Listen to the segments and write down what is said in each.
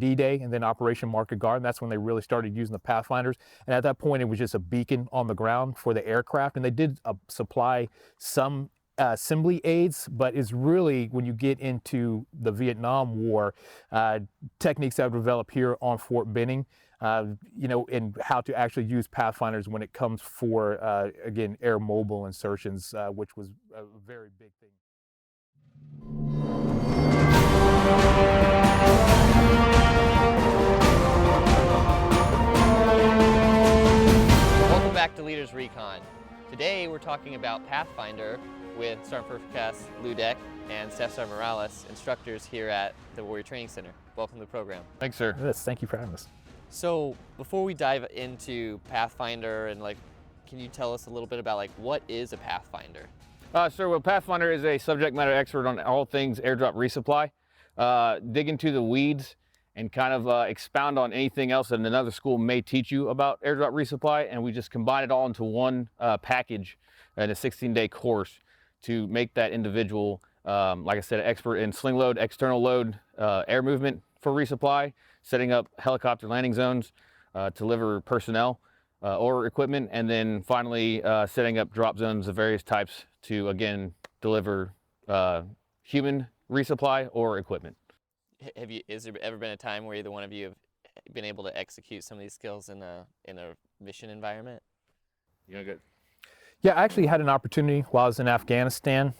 D-Day and then Operation Market Guard. And that's when they really started using the Pathfinders. And at that point, it was just a beacon on the ground for the aircraft. And they did supply some assembly aids, but it's really when you get into the Vietnam War, techniques that were developed here on Fort Benning, you know, and how to actually use Pathfinders when it comes for, again, air mobile insertions, which was a very big thing. Welcome back to Leaders Recon. Today we're talking about Pathfinder with Sergeant First Class Ludecke and Staff Sergeant Morales, instructors here at the Warrior Training Center. Welcome to the program. Thanks, sir. Yes, thank you for having us. So before we dive into Pathfinder and can you tell us a little bit about what is a Pathfinder? Sir, well, Pathfinder is a subject matter expert on all things airdrop resupply. Dig into the weeds and kind of expound on anything else that another school may teach you about airdrop resupply, and we just combine it all into one package in a 16-day course to make that individual, like I said, an expert in sling load, external load, air movement for resupply, setting up helicopter landing zones to deliver personnel or equipment, and then finally setting up drop zones of various types to, again, deliver human resupply or equipment. Has there ever been a time where either one of you have been able to execute some of these skills in a mission environment? Good. Yeah, I actually had an opportunity while I was in Afghanistan,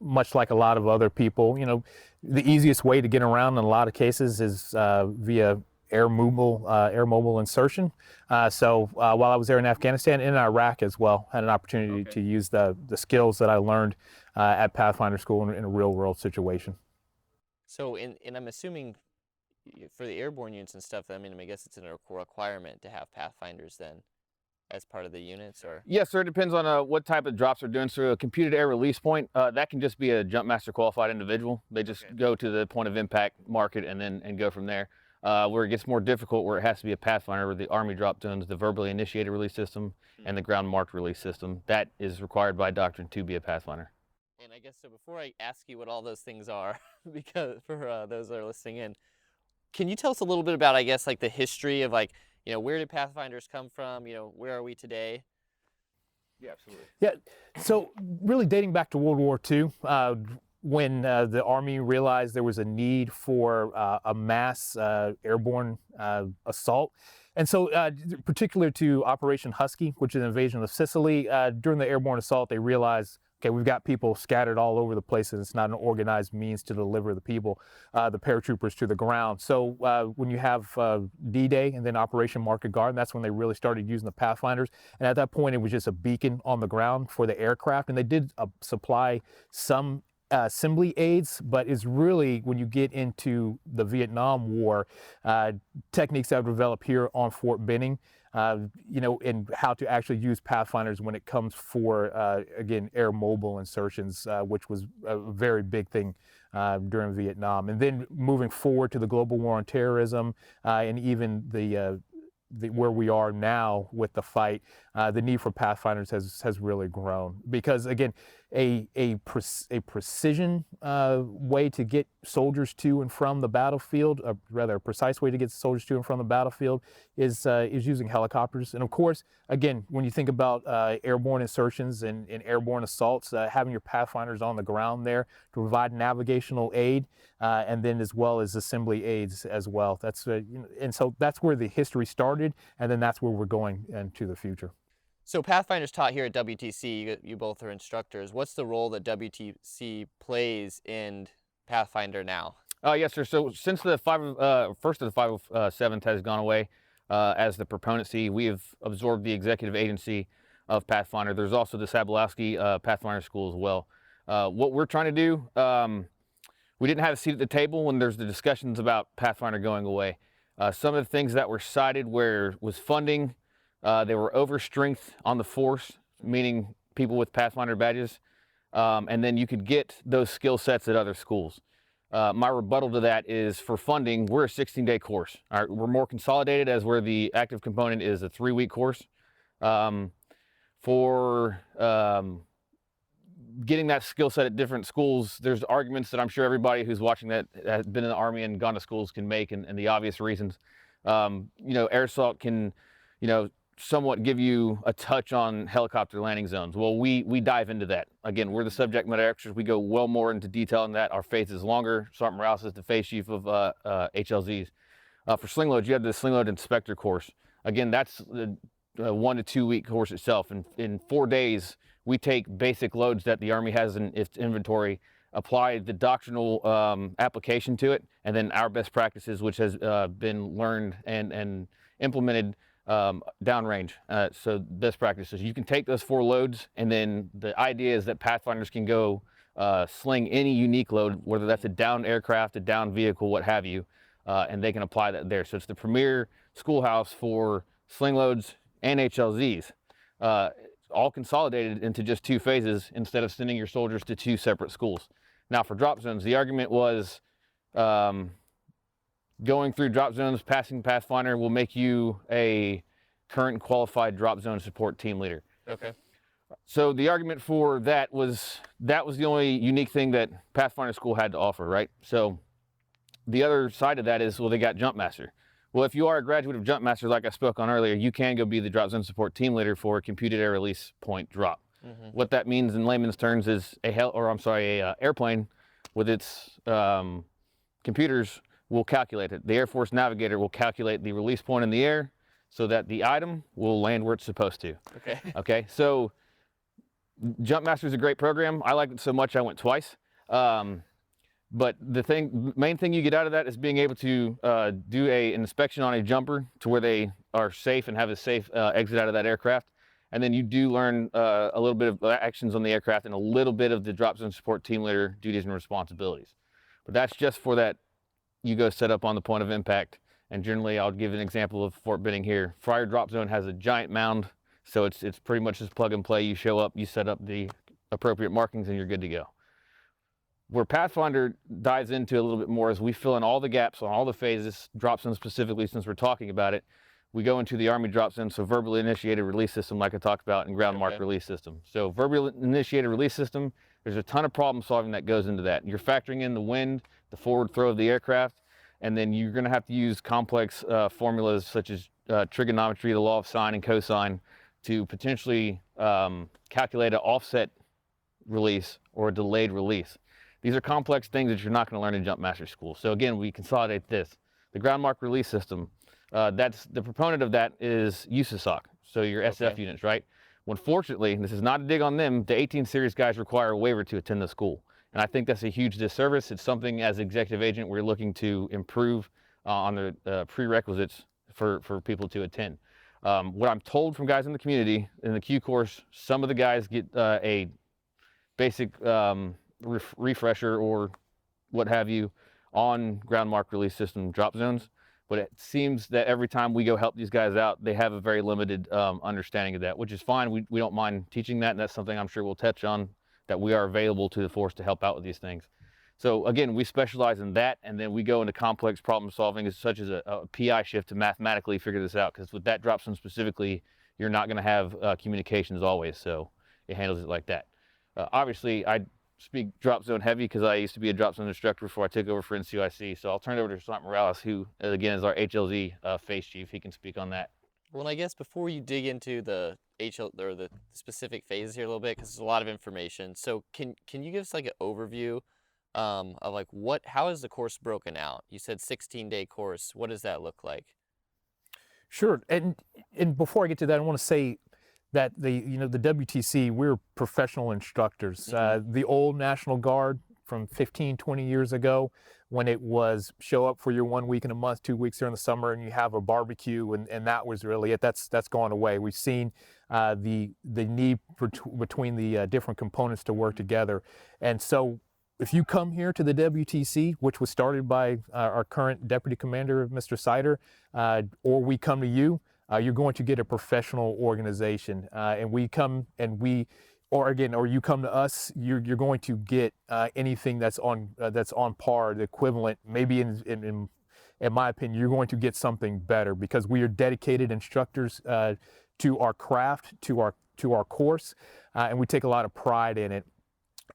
much like a lot of other people. You know, the easiest way to get around in a lot of cases is via air mobile insertion. So while I was there in Afghanistan and in Iraq as well, had an opportunity to use the skills that I learned at Pathfinder School in a real world situation. So, and I'm assuming for the airborne units and stuff, I guess it's a requirement to have Pathfinders then as part of the units, or? Yes, sir. It depends on what type of drops they're doing. So a computed air release point, that can just be a jump master qualified individual. They just go to the point of impact, mark it, and go from there. Where it gets more difficult, where it has to be a Pathfinder, where the Army drop zones, the verbally initiated release system, and the ground marked release system, that is required by doctrine to be a Pathfinder. And I guess so before I ask you what all those things are, because for those that are listening in, can you tell us a little bit about, I guess, the history of where did Pathfinders come from? Where are we today? Yeah, absolutely. Yeah, so really dating back to World War II, when the Army realized there was a need for a mass airborne assault. And so particular to Operation Husky, which is an invasion of Sicily, during the airborne assault, they realized, okay, we've got people scattered all over the place, and it's not an organized means to deliver the people, the paratroopers, to the ground. So when you have D-Day and then Operation Market Guard, that's when they really started using the Pathfinders. And at that point, it was just a beacon on the ground for the aircraft. And they did supply some assembly aids, but it's really when you get into the Vietnam War, techniques that were developed here on Fort Benning, you know, and how to actually use Pathfinders when it comes for, again, air mobile insertions, which was a very big thing during Vietnam. And then moving forward to the global war on terrorism, and even where we are now with the fight, the need for Pathfinders has really grown, because again, a precision way to get soldiers to and from the battlefield, rather a precise way to get soldiers to and from the battlefield, is using helicopters. And of course, again, when you think about airborne insertions and airborne assaults, having your Pathfinders on the ground there to provide navigational aid, and then as well as assembly aids as well. That's and so that's where the history started, and then that's where we're going into the future. So Pathfinder's taught here at WTC. You both are instructors. What's the role that WTC plays in Pathfinder now? Yes, sir. So since the first of the 507th has gone away as the proponency, we have absorbed the executive agency of Pathfinder. There's also the Sabolowski Pathfinder School as well. What we're trying to do, we didn't have a seat at the table when there's the discussions about Pathfinder going away. Some of the things that were cited was funding. They were over strength on the force, meaning people with Pathfinder badges, and then you could get those skill sets at other schools. My rebuttal to that is, for funding, we're a 16-day course. We're more consolidated, as where the active component is a 3-week course. For getting that skill set at different schools, there's arguments that I'm sure everybody who's watching that has been in the Army and gone to schools can make, and the obvious reasons. Air assault can, somewhat give you a touch on helicopter landing zones. Well, we dive into that. Again, we're the subject matter experts. We go well more into detail in that. Our phase is longer. Sergeant Morales is the phase chief of HLZs. For sling loads, you have the sling load inspector course. Again, that's the 1 to 2 week course itself. And in 4 days, we take basic loads that the Army has in its inventory, apply the doctrinal application to it, and then our best practices, which has been learned and implemented downrange. So best practices. You can take those 4 loads, and then the idea is that Pathfinders can go sling any unique load, whether that's a downed aircraft, a downed vehicle, what have you, and they can apply that there. So it's the premier schoolhouse for sling loads and HLZs, all consolidated into just 2 phases instead of sending your soldiers to 2 separate schools. Now for drop zones, the argument was going through drop zones, passing Pathfinder will make you a current qualified drop zone support team leader. Okay. So the argument for that was the only unique thing that Pathfinder School had to offer, right? So the other side of that is, well, they got Jump Master. Well, if you are a graduate of Jump Master, like I spoke on earlier, you can go be the drop zone support team leader for a computed air release point drop. Mm-hmm. What that means in layman's terms is a airplane with its computers will calculate it. The Air Force Navigator will calculate the release point in the air so that the item will land where it's supposed to. Okay. Okay, so Jump Master is a great program. I liked it so much I went twice. But the main thing you get out of that is being able to do an inspection on a jumper to where they are safe and have a safe exit out of that aircraft. And then you do learn a little bit of actions on the aircraft and a little bit of the drop zone support team leader duties and responsibilities. But that's just for that you go set up on the point of impact. And generally, I'll give an example of Fort Benning here. Fryer Drop Zone has a giant mound, so it's pretty much just plug and play. You show up, you set up the appropriate markings, and you're good to go. Where Pathfinder dives into a little bit more is we fill in all the gaps on all the phases, drop zone specifically since we're talking about it. We go into the Army drop zone, so verbally initiated release system like I talked about, and ground mark release system. So verbally initiated release system, there's a ton of problem solving that goes into that. You're factoring in the wind, the forward throw of the aircraft, and then you're gonna have to use complex formulas such as trigonometry, the law of sine and cosine, to potentially calculate an offset release or a delayed release. These are complex things that you're not going to learn in Jump Master School. So again, we consolidate this. The ground mark release system, that's the proponent of that is USASOC, so your SF units, right? When fortunately, and this is not a dig on them, the 18 series guys require a waiver to attend the school. And I think that's a huge disservice. It's something as executive agent we're looking to improve on the prerequisites for people to attend. What I'm told from guys in the community, in the Q course, some of the guys get a basic refresher or what have you on ground mark release system drop zones, but it seems that every time we go help these guys out, they have a very limited understanding of that, which is fine. We don't mind teaching that, and that's something I'm sure we'll touch on, that we are available to the force to help out with these things. So again, we specialize in that, and then we go into complex problem solving such as a PI shift to mathematically figure this out, because with that drop zone specifically, you're not going to have communications always, so it handles it like that. Obviously, I speak drop zone heavy because I used to be a drop zone instructor before I took over for NCOIC. So I'll turn it over to Sergeant Morales, who again is our HLZ phase chief. He can speak on that. Well, and I guess before you dig into the or the specific phases here a little bit, because there's a lot of information. So can you give us like an overview of like how is the course broken out? You said 16-day course. What does that look like? Sure, and before I get to that, I want to say that the WTC, we're professional instructors. Mm-hmm. The old National Guard from 15, 20 years ago, when it was show up for your 1 week in a month, 2 weeks during the summer, and you have a barbecue, and that was really it. That's gone away. We've seen the need between the different components to work together. And so if you come here to the WTC, which was started by our current Deputy Commander, Mr. Sider, or we come to you, you're going to get a professional organization, and you come to us, you're going to get anything that's on par, the equivalent. Maybe in my opinion, you're going to get something better, because we are dedicated instructors to our craft, to our course, and we take a lot of pride in it.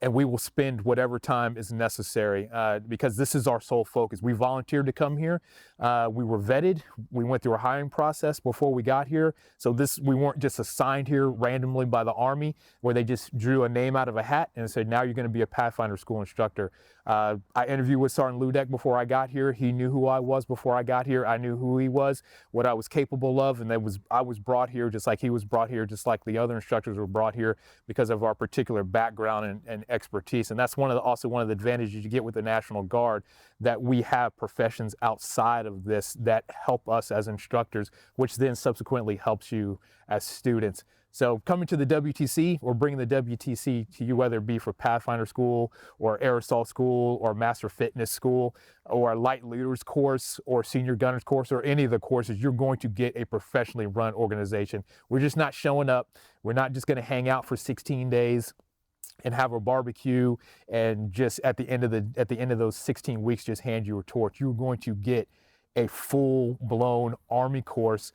and we will spend whatever time is necessary because this is our sole focus. We volunteered to come here. We were vetted. We went through a hiring process before we got here. So we weren't just assigned here randomly by the Army where they just drew a name out of a hat and said, now you're going to be a Pathfinder school instructor. I interviewed with Sergeant Ludecke before I got here. He knew who I was before I got here. I knew who he was, what I was capable of, and I was brought here just like he was brought here, just like the other instructors were brought here because of our particular background and expertise. And that's also one of the advantages you get with the National Guard, that we have professions outside of this that help us as instructors, which then subsequently helps you as students. So coming to the WTC or bringing the WTC to you, whether it be for Pathfinder School or Air Assault School or Master Fitness School or a Light Leaders course or Senior Gunners course or any of the courses, you're going to get a professionally run organization. We're just not showing up. We're not just going to hang out for 16 days and have a barbecue and just at the end of those 16 weeks just hand you a torch. You're going to get a full-blown Army course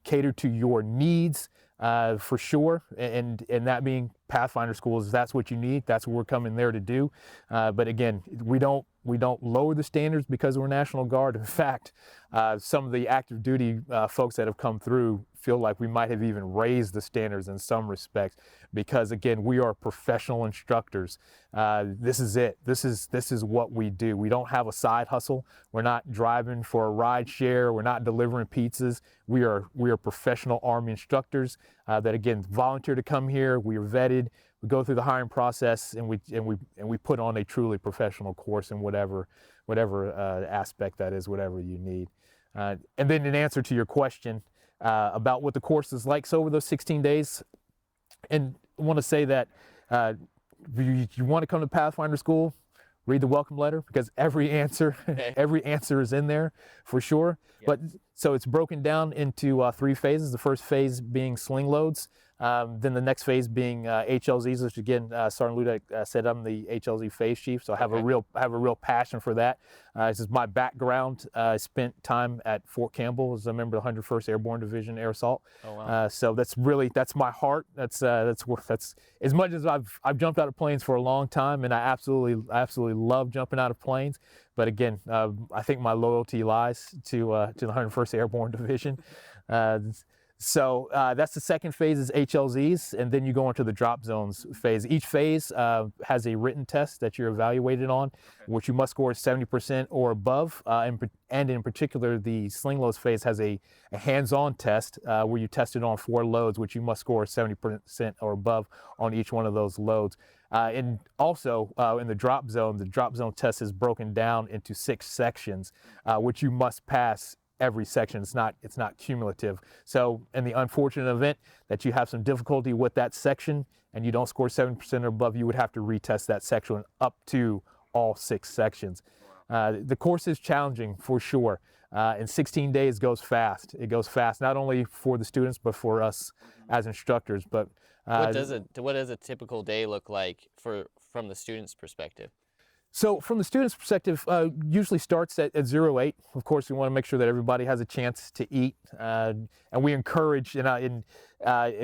catered to your needs for sure, and that being Pathfinder schools, that's what you need. That's what we're coming there to do. But again, we don't lower the standards because we're National Guard. In fact, some of the active duty folks that have come through feel like we might have even raised the standards in some respects because, again, we are professional instructors. This is it. This is what we do. We don't have a side hustle. We're not driving for a ride share. We're not delivering pizzas. We are professional Army instructors that, again, volunteer to come here. We are vetted. We go through the hiring process, and we put on a truly professional course in whatever aspect that is, whatever you need. And then in answer to your question about what the course is like, so over those 16 days, and I want to say that if you want to come to Pathfinder School, read the welcome letter because every answer is in there for sure. Yep. But so it's broken down into 3 phases. The first phase being sling loads. Then the next phase being HLZs, which again, Sergeant Ludecke said I'm the HLZ phase chief, so I have a real passion for that. This is my background. I spent time at Fort Campbell as a member of the 101st Airborne Division Air Assault. Oh, wow. So that's my heart. That's as much as I've jumped out of planes for a long time, and I absolutely love jumping out of planes. But again, I think my loyalty lies to the 101st Airborne Division. So that's the second phase is HLZs, and then you go into the drop zones phase. Each phase has a written test that you're evaluated on, which you must score 70% or above. And in particular, the sling loads phase has a hands-on test where you test it on 4 loads, which you must score 70% or above on each one of those loads. And also in the drop zone test is broken down into 6 sections, which you must pass every section. It's not cumulative. So in the unfortunate event that you have some difficulty with that section and you don't score 70% or above, you would have to retest that section up to all 6 sections. The course is challenging for sure. And 16 days goes fast. It goes fast, not only for the students, but for us as instructors. But what does a typical day look like from the student's perspective? So from the student's perspective, usually starts at 08. Of course, we want to make sure that everybody has a chance to eat, and we encourage, and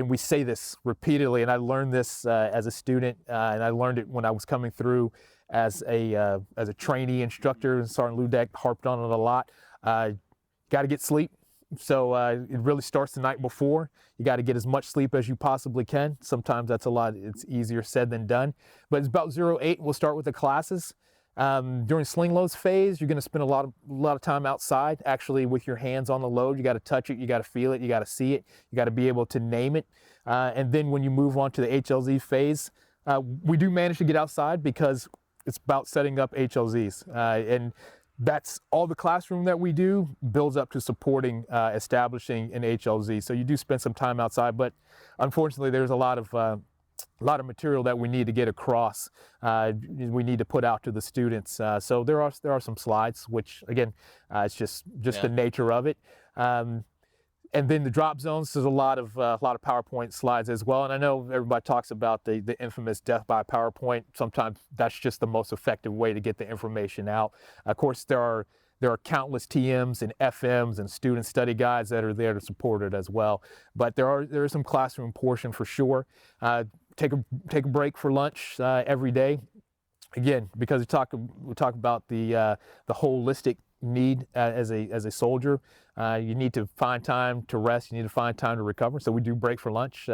we say this repeatedly, and I learned this as a student, and I learned it when I was coming through as a trainee instructor, and Sergeant Ludecke harped on it a lot. Got to get sleep. So it really starts the night before. You got to get as much sleep as you possibly can. Sometimes it's easier said than done. But it's about 08. We'll start with the classes. During sling loads phase, you're going to spend a lot of time outside, actually with your hands on the load. You got to touch it, you got to feel it, you got to see it, you got to be able to name it. And then when you move on to the HLZ phase, we do manage to get outside because it's about setting up HLZs. And that's all the classroom that we do builds up to supporting establishing an HLZ. So you do spend some time outside, but unfortunately there's a lot of material that we need to get across. We need to put out to the students. So there are some slides, which again, it's just the nature of it. And then the drop zones, there's a lot of PowerPoint slides as well. And I know everybody talks about the infamous death by PowerPoint. Sometimes that's just the most effective way to get the information out. Of course, there are countless TMs and FMs and student study guides that are there to support it as well. But there is some classroom portion for sure. take a break for lunch every day. Again, because we talk about the holistic need as a soldier. You need to find time to rest. You need to find time to recover. So we do break for lunch.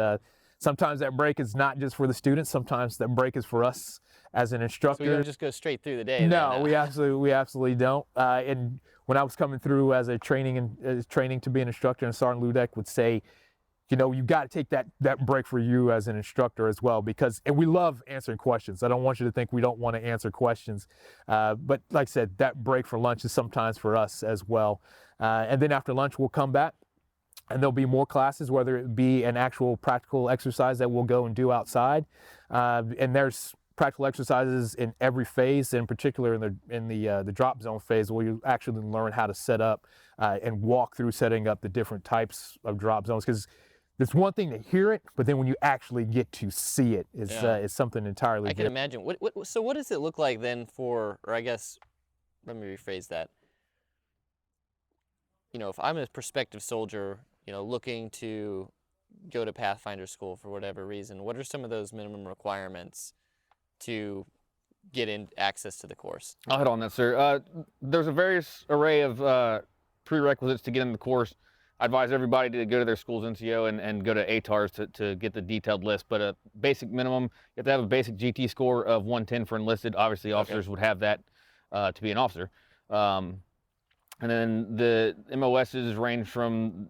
Sometimes that break is not just for the students. Sometimes that break is for us as an instructor. So we don't just go straight through the day. No, then, we absolutely don't. And when I was coming through as a training to be an instructor, and Sergeant Ludecke would say, you know, you got to take that break for you as an instructor as well, and we love answering questions. I don't want you to think we don't want to answer questions, but like I said, that break for lunch is sometimes for us as well. And then after lunch, we'll come back, and there'll be more classes, whether it be an actual practical exercise that we'll go and do outside, and there's practical exercises in every phase, in particular in the drop zone phase, where you actually learn how to set up and walk through setting up the different types of drop zones, because it's one thing to hear it, but then when you actually get to see it, is something entirely different. I can imagine. So what does it look like then or I guess, let me rephrase that. You know, if I'm a prospective soldier, you know, looking to go to Pathfinder school for whatever reason, what are some of those minimum requirements to get in access to the course? I'll hit on that, sir. There's a various array of prerequisites to get in the course. I advise everybody to go to their school's NCO and go to ATARS to get the detailed list. But a basic minimum, you have to have a basic GT score of 110 for enlisted. Obviously, officers would have that to be an officer. And then the MOSs range from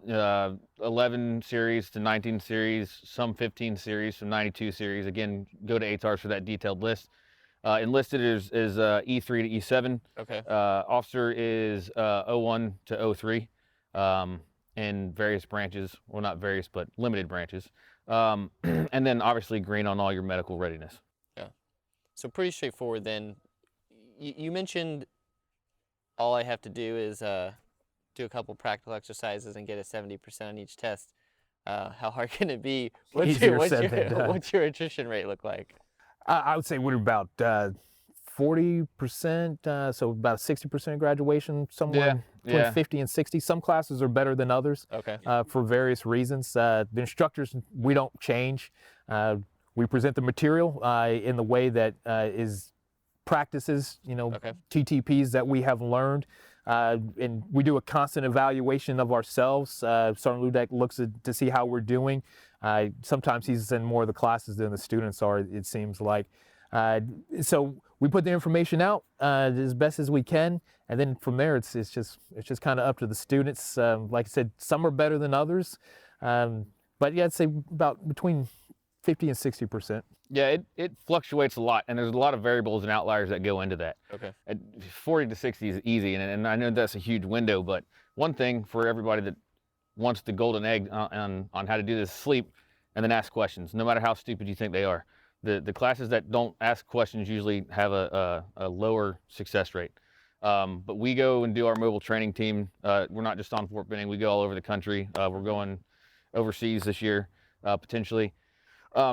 11 series to 19 series, some 15 series, some 92 series. Again, go to ATARS for that detailed list. Enlisted is E3 to E7. Okay. Officer is 01 to 03. In various branches, well, not various, but limited branches. And then obviously green on all your medical readiness. Yeah. So pretty straightforward then. You mentioned all I have to do is do a couple practical exercises and get a 70% on each test. How hard can it be? What's your attrition rate look like? I would say we're about 40%, so about a 60% graduation, somewhere between 50 and 60. Some classes are better than others for various reasons. The instructors, we don't change. We present the material in the way that is practices, you know, TTPs that we have learned. And we do a constant evaluation of ourselves. Sergeant Ludecke looks to see how we're doing. Sometimes he's in more of the classes than the students are, it seems like. So we put the information out as best as we can, and then from there it's just kind of up to the students. Like I said, some are better than others, but yeah, I'd say about between 50 and 60%. Yeah, it fluctuates a lot, and there's a lot of variables and outliers that go into that. Okay. 40 to 60 is easy, and I know that's a huge window, but one thing for everybody that wants the golden egg on how to do this, sleep, and then ask questions, no matter how stupid you think they are. The classes that don't ask questions usually have a lower success rate. But we go and do our mobile training team. We're not just on Fort Benning, we go all over the country. We're going overseas this year, potentially.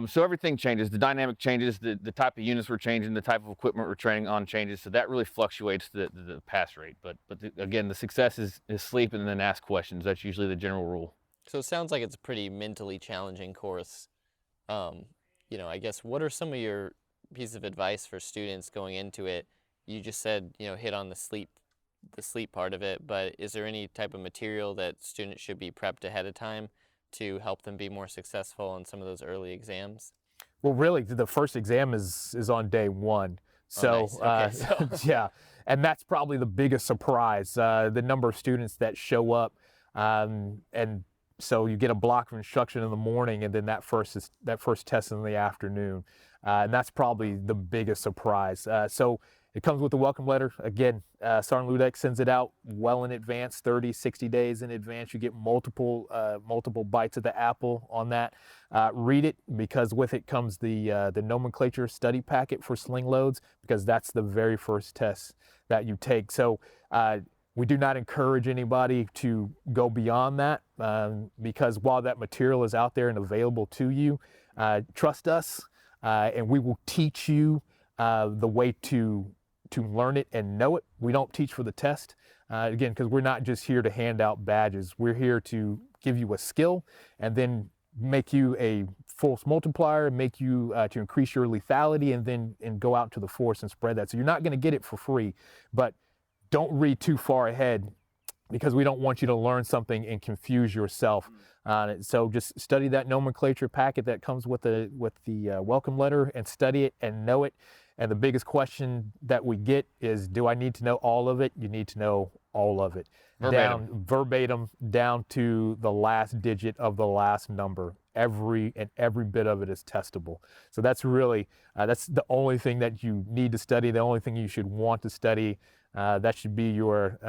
So everything changes, the dynamic changes, the type of units we're changing, the type of equipment we're training on changes, so that really fluctuates the pass rate. But again, the success is sleep and then ask questions. That's usually the general rule. So it sounds like it's a pretty mentally challenging course. You know, I guess, what are some of your pieces of advice for students going into it? You just said, you know, hit on the sleep part of it, but is there any type of material that students should be prepped ahead of time to help them be more successful on some of those early exams? Well, really, the first exam is on day one. So, nice. Okay, yeah, and that's probably the biggest surprise, the number of students that show up, and so you get a block of instruction in the morning, and then that first test in the afternoon, and that's probably the biggest surprise. So it comes with a welcome letter. Again, Sergeant Ludecke sends it out well in advance, 30, 60 days in advance. You get multiple bites of the apple on that. Read it, because with it comes the nomenclature study packet for sling loads, because that's the very first test that you take. So we do not encourage anybody to go beyond that, because while that material is out there and available to you, trust us, and we will teach you the way to learn it and know it. We don't teach for the test, again, because we're not just here to hand out badges. We're here to give you a skill, and then make you a force multiplier, make you to increase your lethality, and go out to the force and spread that. So you're not going to get it for free, but don't read too far ahead, because we don't want you to learn something and confuse yourself. So just study that nomenclature packet that comes with the welcome letter, and study it and know it. And the biggest question that we get is, do I need to know all of it? You need to know all of it. Verbatim, down to the last digit of the last number. Every bit of it is testable. So that's really, that's the only thing that you need to study, the only thing you should want to study. That should be your,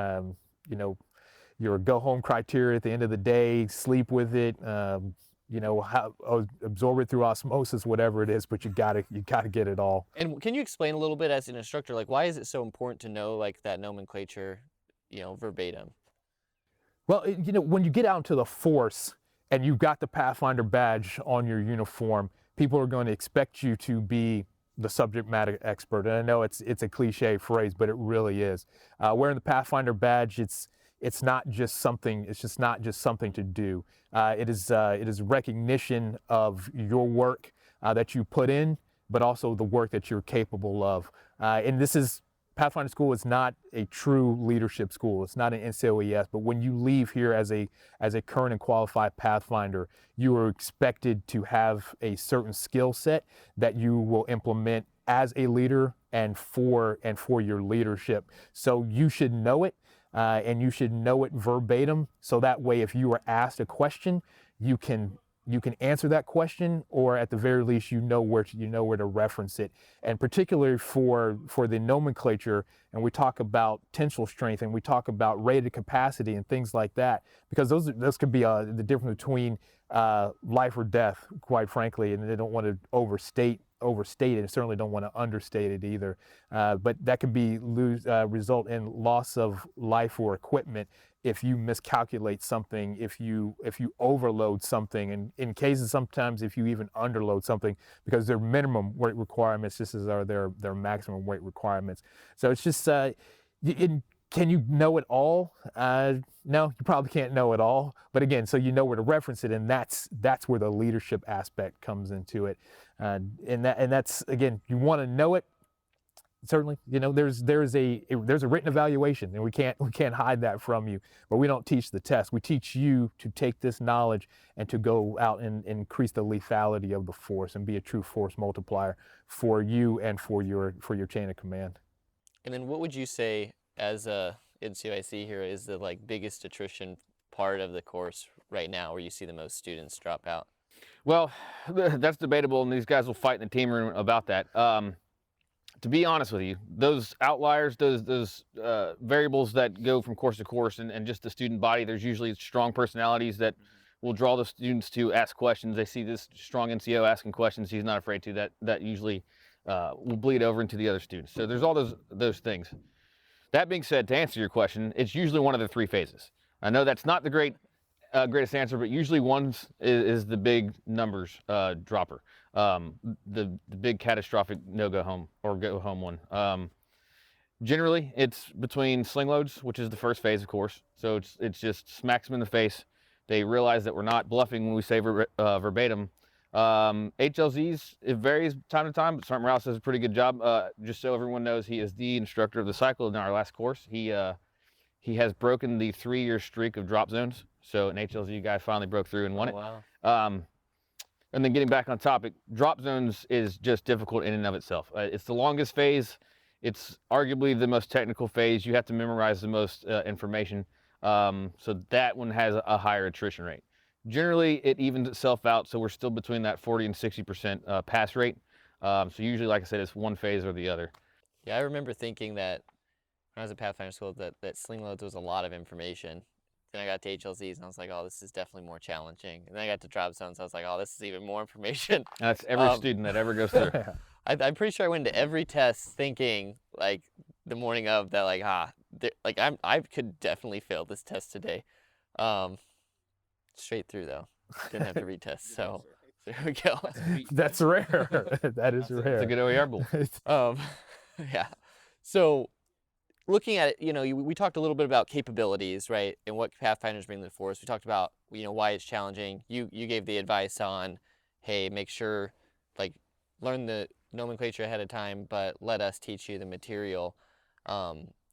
your go-home criteria at the end of the day. Sleep with it, absorb it through osmosis, whatever it is, but you gotta get it all. And can you explain a little bit as an instructor, like, why is it so important to know like that nomenclature, verbatim? Well, when you get out into the force and you've got the Pathfinder badge on your uniform, people are going to expect you to be the subject matter expert. And I know it's a cliche phrase, but it really is. Wearing the Pathfinder badge, it's not just something. It's just not just something to do. It is recognition of your work that you put in, but also the work that you're capable of. And Pathfinder School is not a true leadership school. It's not an NCOES, but when you leave here as a current and qualified Pathfinder, you are expected to have a certain skill set that you will implement as a leader and for your leadership. So you should know it, and you should know it verbatim. So that way, if you are asked a question, you can answer that question, or at the very least, you know where to reference it. And particularly for the nomenclature, and we talk about tensile strength, and we talk about rated capacity and things like that, because those could be the difference between life or death, quite frankly, and they don't want to overstate it, and certainly don't want to understate it either. But that could result in loss of life or equipment if you miscalculate something, if you overload something, and in cases sometimes if you even underload something, because their minimum weight requirements just as are their maximum weight requirements. So it's just, can you know it all? No, you probably can't know it all. But again, so you know where to reference it, and that's where the leadership aspect comes into it. And that's, again, you want to know it. Certainly, there's a written evaluation, and we can't hide that from you. But we don't teach the test. We teach you to take this knowledge and to go out and increase the lethality of the force and be a true force multiplier for you and for your chain of command. And then, what would you say as a NCOIC here is the biggest attrition part of the course right now, where you see the most students drop out? Well, that's debatable, and these guys will fight in the team room about that. To be honest with you, those outliers, those variables that go from course to course, and just the student body, there's usually strong personalities that will draw the students to ask questions. They see this strong NCO asking questions he's not afraid to. That usually will bleed over into the other students. So there's all those things. That being said, to answer your question, it's usually one of the three phases. I know that's not the greatest answer, but usually one is the big numbers dropper. The big catastrophic go home one. Generally, it's between sling loads, which is the first phase, of course. So it's just smacks them in the face. They realize that we're not bluffing when we say verbatim. HLZs, it varies time to time, but Sergeant Morales does a pretty good job. Just so everyone knows, he is the instructor of the cycle in our last course. He has broken the 3-year streak of drop zones. So an HLZ guy finally broke through and won it. Wow. And then getting back on topic, drop zones is just difficult in and of itself. It's the longest phase. It's arguably the most technical phase. You have to memorize the most information. So that one has a higher attrition rate. Generally, it evens itself out, so we're still between that 40 and 60% pass rate. So usually, like I said, it's one phase or the other. Yeah, I remember thinking that when I was at Pathfinder School that sling loads was a lot of information. Then I got to HLZs, and I was like, oh, this is definitely more challenging. And then I got to drop zones, I was like, oh, this is even more information. And that's every student that ever goes through. I'm pretty sure I went to every test thinking, the morning of, that, I could definitely fail this test today. Straight through, though. Didn't have to retest, so there we go. That's rare. That is rare. It's a good OER bull. Yeah. So looking at it, we talked a little bit about capabilities, right, and what Pathfinders bring to the force. We talked about, why it's challenging. You gave the advice on, hey, make sure, like, learn the nomenclature ahead of time, but let us teach you the material.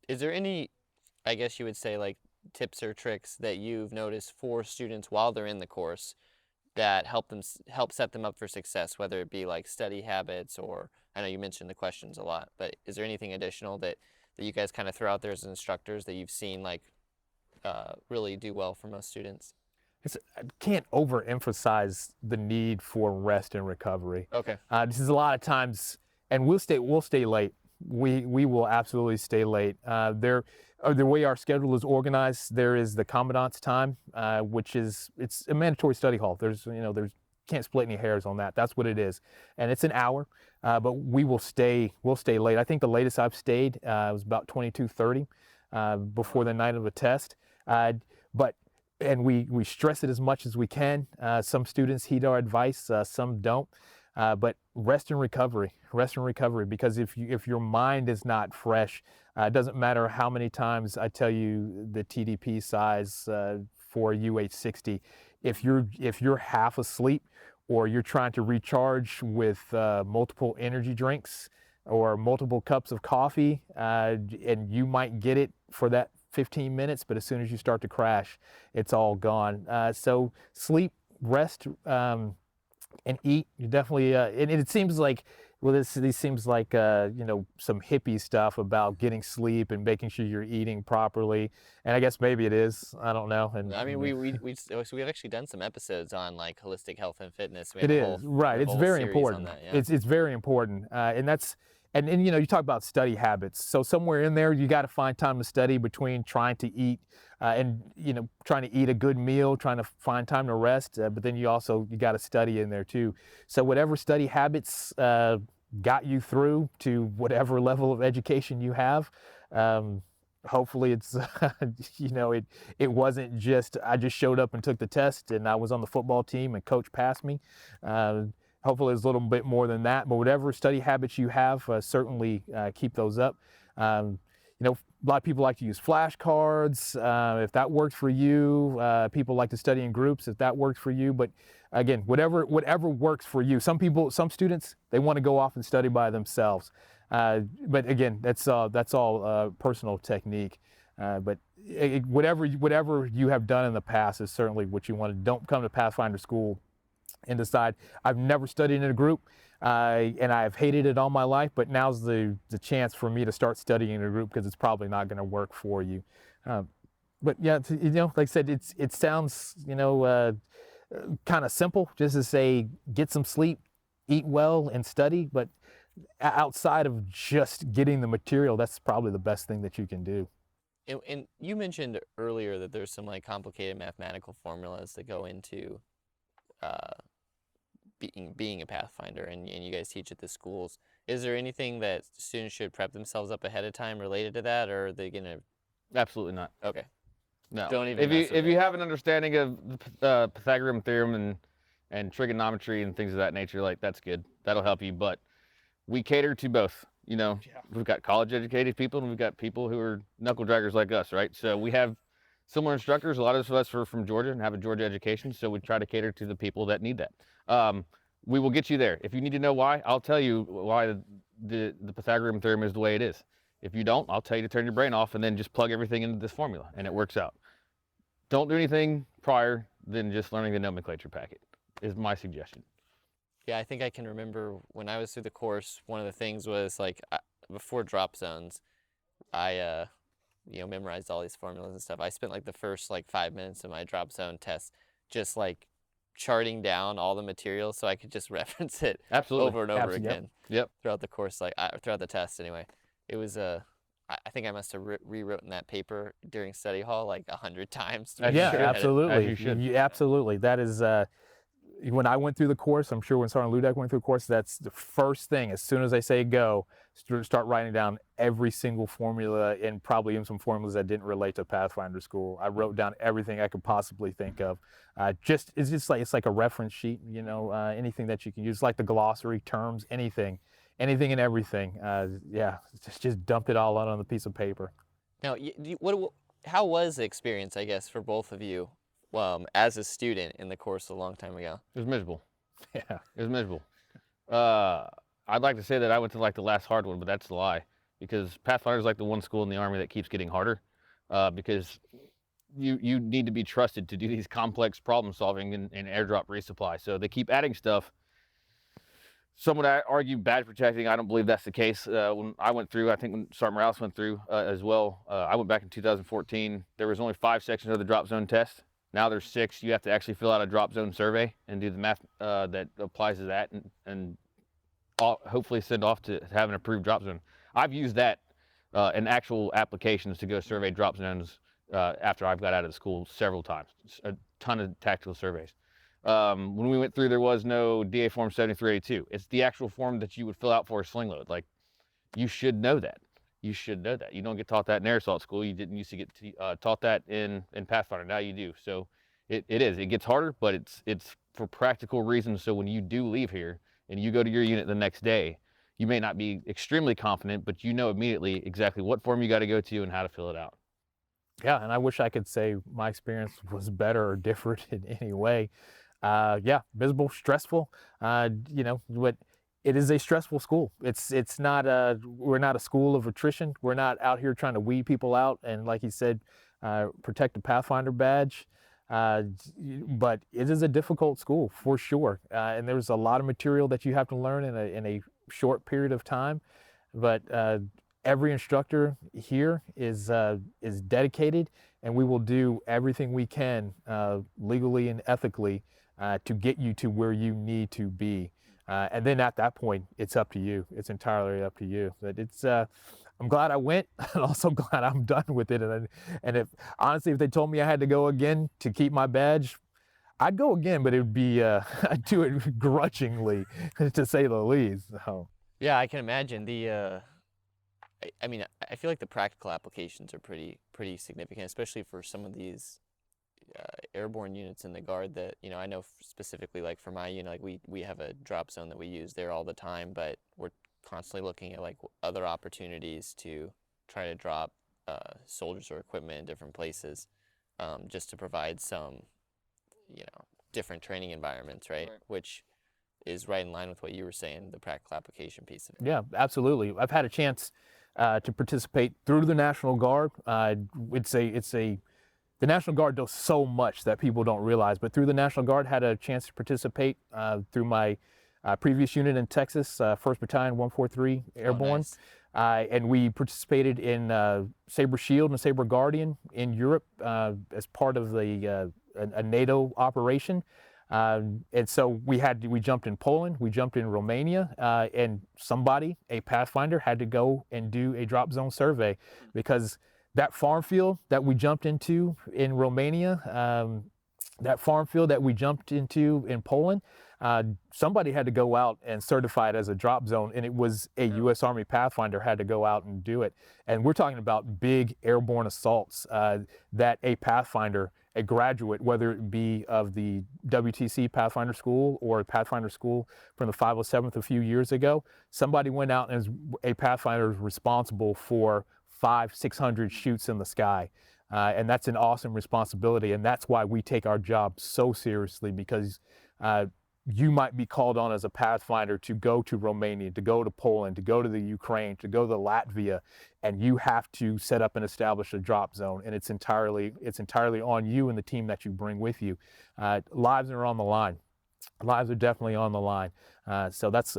Is there any, I guess you would say, like, tips or tricks that you've noticed for students while they're in the course that help set them up for success, whether it be like study habits, or I know you mentioned the questions a lot, but is there anything additional that you guys kind of throw out there as instructors that you've seen like really do well for most students? I can't overemphasize the need for rest and recovery. Okay. This is a lot of times, and we'll stay late. We will absolutely stay late. The way our schedule is organized, there is the commandant's time, which it's a mandatory study hall. There's can't split any hairs on that. That's what it is, and it's an hour. But we'll stay late. I think the latest I've stayed was about 22:30 before the night of a test. And we stress it as much as we can. Some students heed our advice, some don't. But rest and recovery, because if your mind is not fresh, it doesn't matter how many times I tell you the TDP size for UH-60. If you're half asleep, or you're trying to recharge with multiple energy drinks or multiple cups of coffee, and you might get it for that 15 minutes, but as soon as you start to crash, it's all gone. So sleep, rest, and eat. You definitely, and it seems like, well, this seems like some hippie stuff about getting sleep and making sure you're eating properly. And I guess maybe it is. I don't know. And I mean, we've actually done some episodes on like holistic health and fitness. It is right. It's very important. It's very important, and that's. And you talk about study habits. So somewhere in there, you got to find time to study between trying to eat and trying to eat a good meal, trying to find time to rest. But then you got to study in there too. So whatever study habits got you through to whatever level of education you have, hopefully it's it wasn't just I just showed up and took the test and I was on the football team and coach passed me. Hopefully it's a little bit more than that, but whatever study habits you have, certainly keep those up. A lot of people like to use flashcards. If that works for you, people like to study in groups if that works for you. But again, whatever works for you. Some students, they want to go off and study by themselves. But again, that's all personal technique. But whatever you have done in the past is certainly what you want to. Don't come to Pathfinder school and decide, I've never studied in a group, and I've hated it all my life, but now's the chance for me to start studying in a group, because it's probably not going to work for you. But yeah, like I said, it sounds kind of simple, just to say get some sleep, eat well, and study. But outside of just getting the material, that's probably the best thing that you can do. And you mentioned earlier that there's some like complicated mathematical formulas that go into being a Pathfinder, and you guys teach at the schools. Is there anything that students should prep themselves up ahead of time related to that, or are they gonna? Absolutely not. Okay. No. Don't even. If you have an understanding of the Pythagorean theorem and trigonometry and things of that nature, like that's good. That'll help you. But we cater to both. We've got college educated people and we've got people who are knuckle draggers like us, right? So we have similar instructors. A lot of us are from Georgia and have a Georgia education, so we try to cater to the people that need that. We will get you there. If you need to know why, I'll tell you why the Pythagorean theorem is the way it is. If you don't, I'll tell you to turn your brain off and then just plug everything into this formula, and it works out. Don't do anything prior than just learning the nomenclature packet, is my suggestion. Yeah, I think I can remember when I was through the course, one of the things was like before drop zones, I memorized all these formulas and stuff. I spent like the first 5 minutes of my drop zone test just like charting down all the material so I could just reference it over and over again. Yep. Throughout the course, throughout the test anyway. It was I think I must have rewritten that paper during study hall 100 times. Yeah, absolutely. As you should. Absolutely. That is when I went through the course, I'm sure when Sergeant Ludecke went through the course, that's the first thing. As soon as they say go, start writing down every single formula, and probably even some formulas that didn't relate to Pathfinder school. I wrote down everything I could possibly think of. It's like a reference sheet, anything that you can use, like the glossary, terms, anything and everything. Just dumped it all out on the piece of paper. Now, how was the experience, I guess, for both of you as a student in the course a long time ago? It was miserable. Yeah. It was miserable. I'd like to say that I went to like the last hard one, but that's a lie, because Pathfinder is like the one school in the Army that keeps getting harder, because you need to be trusted to do these complex problem solving and airdrop resupply. So they keep adding stuff. Some would argue badge protecting. I don't believe that's the case. When I went through, I think when Sergeant Morales went through as well, I went back in 2014. There was only 5 sections of the drop zone test. Now there's 6. You have to actually fill out a drop zone survey and do the math that applies to that, and hopefully send off to have an approved drop zone. I've used that in actual applications to go survey drop zones after I've got out of the school several times. A ton of tactical surveys. When we went through, there was no DA form 7382. It's the actual form that you would fill out for a sling load. Like, you should know that. You should know that. You don't get taught that in air assault school. You didn't used to get taught that in Pathfinder. Now you do. So it gets harder, but it's for practical reasons. So when you do leave here and you go to your unit the next day, you may not be extremely confident, but you know immediately exactly what form you got to go to and how to fill it out. Yeah, and I wish I could say my experience was better or different in any way. Yeah, miserable, stressful. But it is a stressful school. It's not we're not a school of attrition. We're not out here trying to weed people out and, like he said, protect the Pathfinder badge. But it is a difficult school for sure, and there's a lot of material that you have to learn in a short period of time. But every instructor here is dedicated, and we will do everything we can legally and ethically to get you to where you need to be. And then at that point, it's up to you. It's entirely up to you. But I'm glad I went, and also glad I'm done with it. And if honestly, if they told me I had to go again to keep my badge, I'd go again, but it would be I'd do it grudgingly, to say the least. So. Yeah, I can imagine I mean, I feel like the practical applications are pretty significant, especially for some of these airborne units in the Guard that, I know specifically, like for my unit, like we have a drop zone that we use there all the time, but we're constantly looking at like other opportunities to try to drop soldiers or equipment in different places, just to provide some, different training environments, right? Which is right in line with what you were saying, the practical application piece of it. Yeah, absolutely. I've had a chance to participate through the National Guard. The National Guard does so much that people don't realize, but through the National Guard, had a chance to participate through my previous unit in Texas, 1st Battalion 143 Airborne. Oh, nice. And we participated in Sabre Shield and Sabre Guardian in Europe as part of a NATO operation. And so we jumped in Poland, we jumped in Romania, and a Pathfinder, had to go and do a drop zone survey, because that farm field that we jumped into in Romania, that farm field that we jumped into in Poland, somebody had to go out and certify it as a drop zone, and it was a U.S. Army Pathfinder had to go out and do it. And we're talking about big airborne assaults that a Pathfinder, a graduate, whether it be of the WTC Pathfinder School or Pathfinder School from the 507th a few years ago, somebody went out and a Pathfinder was responsible for 500-600 shoots in the sky. And that's an awesome responsibility. And that's why we take our job so seriously, because you might be called on as a Pathfinder to go to Romania, to go to Poland, to go to the Ukraine, to go to Latvia, and you have to set up and establish a drop zone. And it's entirely on you and the team that you bring with you. Lives are on the line. Lives are definitely on the line. So that's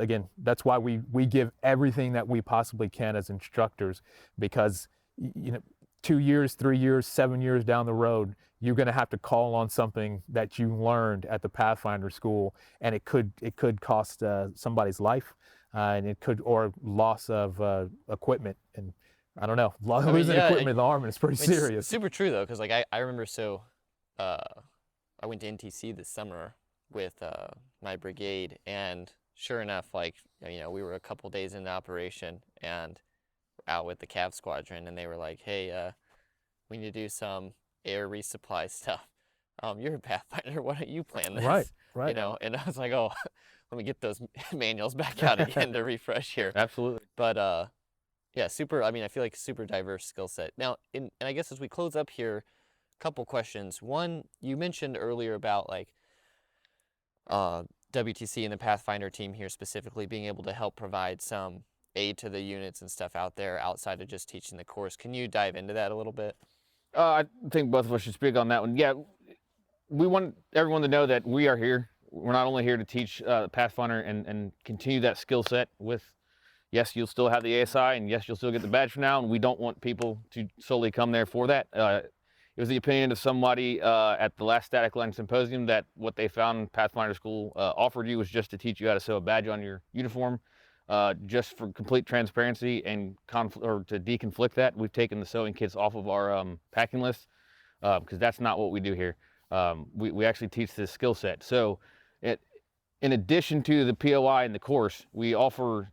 why we give everything that we possibly can as instructors, because 2 years, 3 years, 7 years down the road, you're going to have to call on something that you learned at the Pathfinder School, and it could cost somebody's life, and it could, or loss of equipment. And I don't know, losing equipment in the Army is pretty serious. It's super true though, because like I remember, I went to NTC this summer with my brigade, and sure enough, like we were a couple days into operation and out with the Cav Squadron, and they were like, hey, we need to do some air resupply stuff. You're a Pathfinder, why don't you plan this? Right. And I was like, oh, let me get those manuals back out again to refresh here. Absolutely. But Yeah, super. I mean, I feel like super diverse skill set. Now, and I guess as we close up here, a couple questions. One, you mentioned earlier about like WTC and the Pathfinder team here specifically being able to help provide some aid to the units and stuff out there outside of just teaching the course. Can you dive into that a little bit? I think both of us should speak on that one. Yeah, we want everyone to know that we are here. We're not only here to teach Pathfinder and continue that skill set with, yes, you'll still have the ASI, and yes, you'll still get the badge for now, and we don't want people to solely come there for that. It was the opinion of somebody at the last Static Line Symposium that what they found Pathfinder School offered you was just to teach you how to sew a badge on your uniform. Just for complete transparency and to deconflict that, we've taken the sewing kits off of our packing list because that's not what we do here. We actually teach this skill set. So in addition to the POI and the course, we offer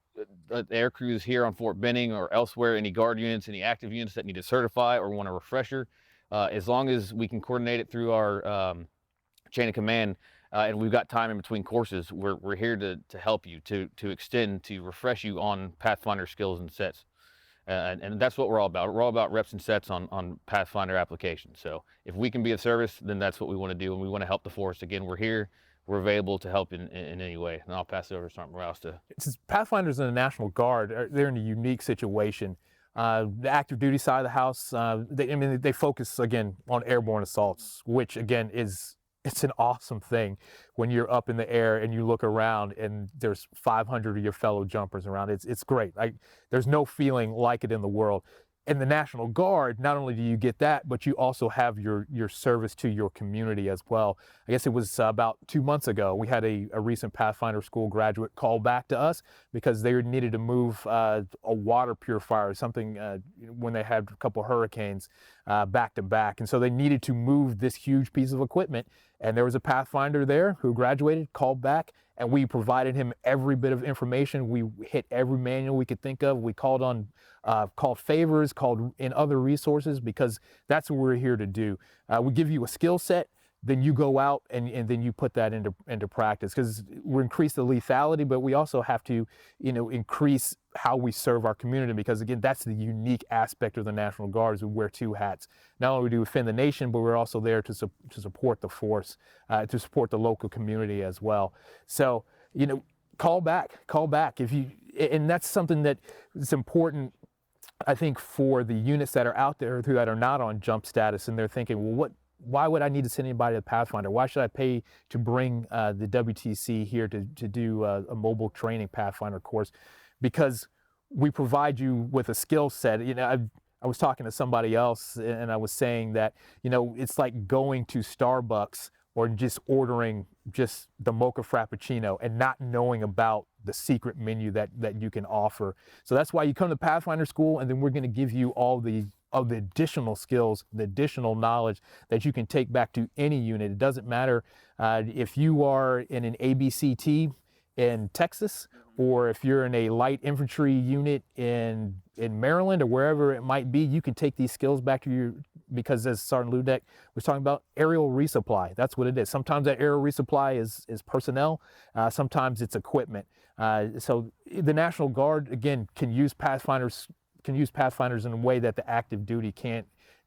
the air crews here on Fort Benning or elsewhere, any guard units, any active units that need to certify or want a refresher, as long as we can coordinate it through our chain of command, and we've got time in between courses, we're here to help you, to extend, to refresh you on Pathfinder skills and sets. And that's what we're all about. We're all about reps and sets on Pathfinder applications. So if we can be of service, then that's what we want to do, and we want to help the force. Again, we're here. We're available to help in any way. And I'll pass it over to Sergeant Morales to... Since Pathfinders in the National Guard, they're in a unique situation. The active duty side of the house, they focus, again, on airborne assaults, which, again, it's an awesome thing when you're up in the air and you look around and there's 500 of your fellow jumpers around. It's great. There's no feeling like it in the world. In the National Guard, not only do you get that, but you also have your service to your community as well. I guess it was about 2 months ago, we had a recent Pathfinder School graduate call back to us because they needed to move a water purifier or something when they had a couple hurricanes back to back. And so they needed to move this huge piece of equipment. And there was a Pathfinder there who graduated, called back, and we provided him every bit of information. We hit every manual we could think of. We called on called favors, called in other resources, because that's what we're here to do. We give you a skill set, then you go out and then you put that into practice, because we increase the lethality, but we also have to, increase how we serve our community, because again, that's the unique aspect of the National Guard, is we wear two hats. Not only do we defend the nation, but we're also there to support the force, to support the local community as well. So, call back and that's something that is important, I think, for the units that are out there that are not on jump status, and they're thinking, well, why would I need to send anybody to Pathfinder? Why should I pay to bring the WTC here to do a mobile training Pathfinder course? Because we provide you with a skill set. I was talking to somebody else, and I was saying that, it's like going to Starbucks or just ordering just the mocha frappuccino and not knowing about the secret menu that you can offer. So that's why you come to Pathfinder School, and then we're going to give you all the additional skills, the additional knowledge that you can take back to any unit. It doesn't matter if you are in an ABCT in Texas, or if you're in a light infantry unit in Maryland, or wherever it might be. You can take these skills back to your, because as Sergeant Ludecke was talking about, aerial resupply, that's what it is. Sometimes that aerial resupply is personnel, sometimes it's equipment. So the National Guard, again, can use Pathfinders in a way that the active duty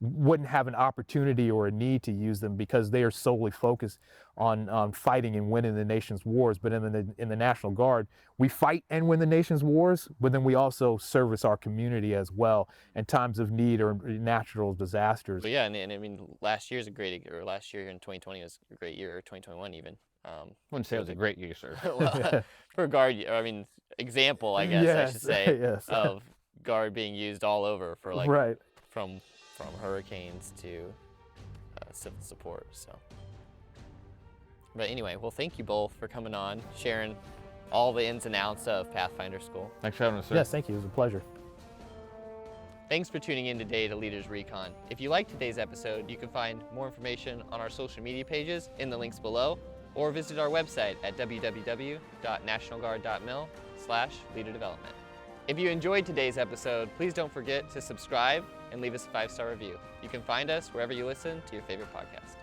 wouldn't have an opportunity or a need to use them, because they are solely focused on fighting and winning the nation's wars. But in the National Guard, we fight and win the nation's wars, but then we also service our community as well in times of need or natural disasters. But yeah, and I mean, last year in 2020 was a great year, or 2021 even. I wouldn't say it was a great year, sir. For Guard, example, I guess, yes, I should say, yes. of Guard being used all over for right. from hurricanes to civil support. So, but anyway, well, thank you both for coming on, sharing all the ins and outs of Pathfinder School. Thanks for having us, sir. Yes, thank you. It was a pleasure. Thanks for tuning in today to Leaders Recon. If you liked today's episode, you can find more information on our social media pages in the links below, or visit our website at www.nationalguard.mil/leaderdevelopment. If you enjoyed today's episode, please don't forget to subscribe and leave us a 5-star review. You can find us wherever you listen to your favorite podcast.